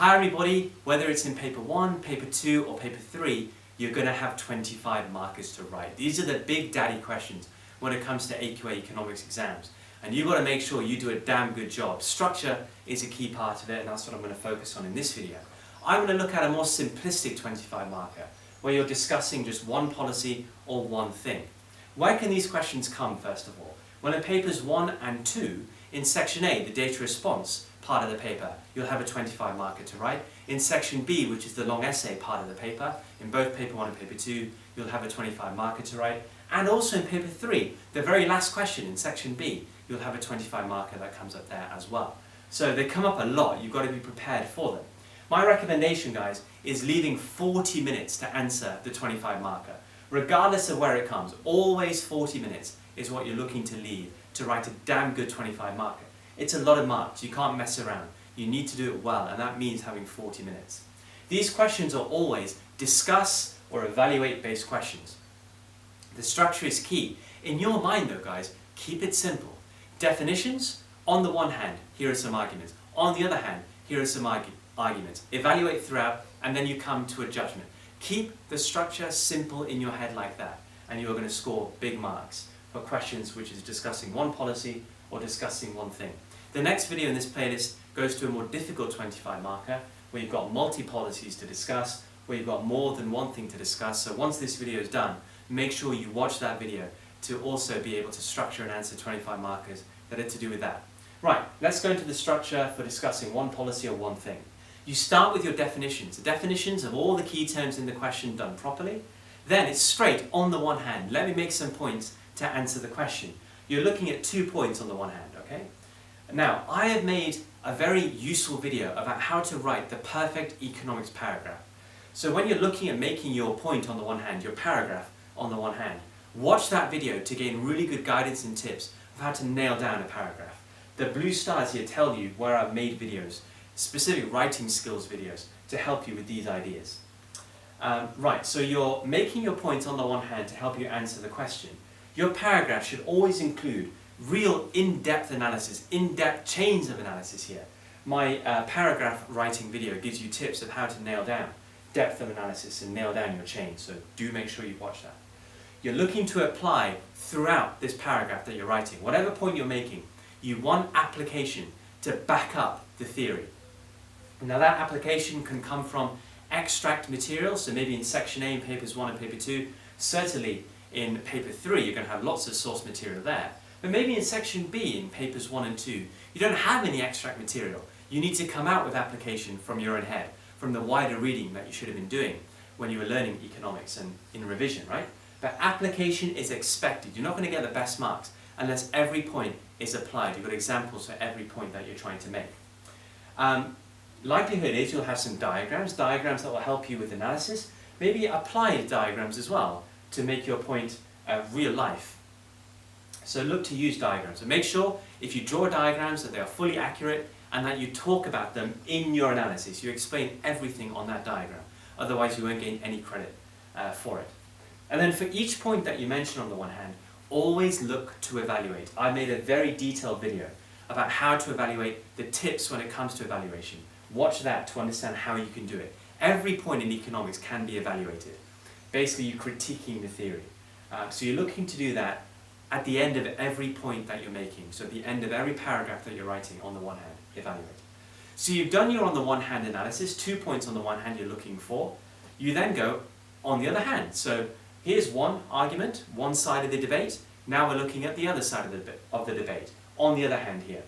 Hi everybody, whether it's in paper 1, paper 2 or paper 3, you're going to have 25 markers to write. These are the big daddy questions when it comes to AQA economics exams. And you've got to make sure you do a damn good job. Structure is a key part of it, and that's what I'm going to focus on in this video. I'm going to look at a more simplistic 25 marker, where you're discussing just one policy or one thing. Where can these questions come, first of all? Well, in papers 1 and 2, in section A, the data response part of the paper, you'll have a 25 marker to write. In section B, which is the long essay part of the paper, in both paper 1 and paper 2, you'll have a 25 marker to write. And also in paper 3, the very last question in section B, you'll have a 25 marker that comes up there as well. So they come up a lot, you've got to be prepared for them. My recommendation, guys, is leaving 40 minutes to answer the 25 marker. Regardless of where it comes, always 40 minutes is what you're looking to leave to write a damn good 25 marker. It's a lot of marks, you can't mess around. You need to do it well, and that means having 40 minutes. These questions are always discuss or evaluate based questions. The structure is key. In your mind though, guys, keep it simple. Definitions, on the one hand, here are some arguments. On the other hand, here are some arguments. Evaluate throughout, and then you come to a judgment. Keep the structure simple in your head like that, and you're going to score big marks for questions which is discussing one policy or discussing one thing. The next video in this playlist goes to a more difficult 25 marker, where you've got multi-policies to discuss, where you've got more than one thing to discuss. So once this video is done, make sure you watch that video to also be able to structure and answer 25 markers that are to do with that. Right, let's go into the structure for discussing one policy or one thing. You start with your definitions, the definitions of all the key terms in the question done properly. Then it's straight on the one hand. Let me make some points to answer the question. You're looking at 2 points on the one hand, okay? Now, I have made a very useful video about how to write the perfect economics paragraph. So when you're looking at making your point on the one hand, your paragraph on the one hand, watch that video to gain really good guidance and tips of how to nail down a paragraph. The blue stars here tell you where I've made videos, specific writing skills videos, to help you with these ideas. Right, so you're making your point on the one hand to help you answer the question. Your paragraph should always include real in-depth analysis, in-depth chains of analysis here. My paragraph writing video gives you tips of how to nail down depth of analysis and nail down your chain, so do make sure you watch that. You're looking to apply throughout this paragraph that you're writing. Whatever point you're making, you want application to back up the theory. Now that application can come from extract material, so maybe in section A in papers 1 and paper 2, certainly in paper 3 you're going to have lots of source material there. But maybe in section B in papers 1 and 2, you don't have any extract material. You need to come out with application from your own head, from the wider reading that you should have been doing when you were learning economics and in revision, right? But application is expected. You're not going to get the best marks unless every point is applied. You've got examples for every point that you're trying to make. Likelihood is you'll have some diagrams that will help you with analysis. Maybe applied diagrams as well to make your point real life. So look to use diagrams. And make sure if you draw diagrams that they are fully accurate and that you talk about them in your analysis. You explain everything on that diagram. Otherwise you won't gain any credit for it. And then for each point that you mention on the one hand, always look to evaluate. I made a very detailed video about how to evaluate, the tips when it comes to evaluation. Watch that to understand how you can do it. Every point in economics can be evaluated. Basically, you're critiquing the theory. So you're looking to do that at the end of every point that you're making. So at the end of every paragraph that you're writing, on the one hand, evaluate. So you've done your on the one hand analysis, 2 points on the one hand you're looking for. You then go on the other hand. So here's one argument, one side of the debate. Now we're looking at the other side of the debate, on the other hand here.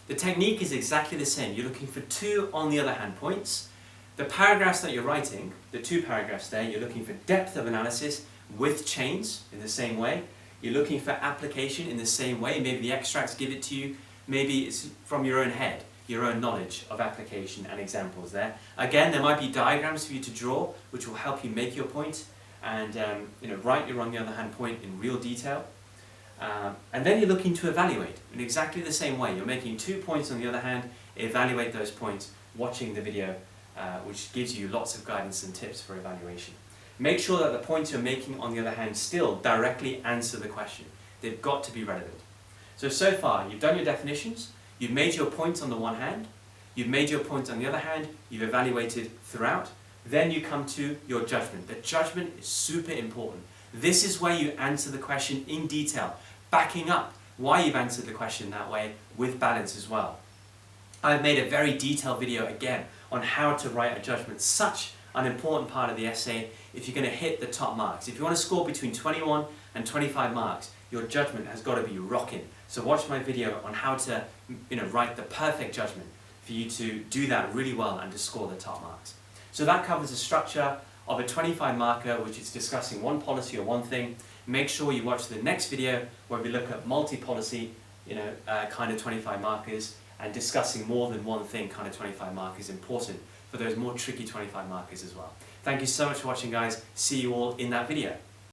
The technique is exactly the same. You're looking for 2 on the other hand points. The paragraphs that you're writing, the 2 paragraphs there, you're looking for depth of analysis with chains in the same way. You're looking for application in the same way. Maybe the extracts give it to you. Maybe it's from your own head, your own knowledge of application and examples there. Again, there might be diagrams for you to draw which will help you make your point and write your on the other hand point in real detail. And then you're looking to evaluate in exactly the same way. You're making 2 points on the other hand, evaluate those points, watching the video, which gives you lots of guidance and tips for evaluation. Make sure that the points you're making on the other hand still directly answer the question. They've got to be relevant. So far, you've done your definitions, you've made your points on the one hand, You've made your point on the other hand, you've evaluated throughout, then you come to your judgment. The judgment is super important. This is where you answer the question in detail, backing up why you've answered the question that way with balance as well. I've made a very detailed video again on how to write a judgment, such an important part of the essay if you're going to hit the top marks. If you want to score between 21 and 25 marks, your judgment has got to be rocking. So watch my video on how to write the perfect judgment for you to do that really well and to score the top marks. So that covers the structure of a 25 marker, which is discussing one policy or one thing. Make sure you watch the next video where we look at multi-policy, kind of 25 markers, and discussing more than one thing kind of 25 markers, important for those more tricky 25 markers as well. Thank you so much for watching, guys. See you all in that video.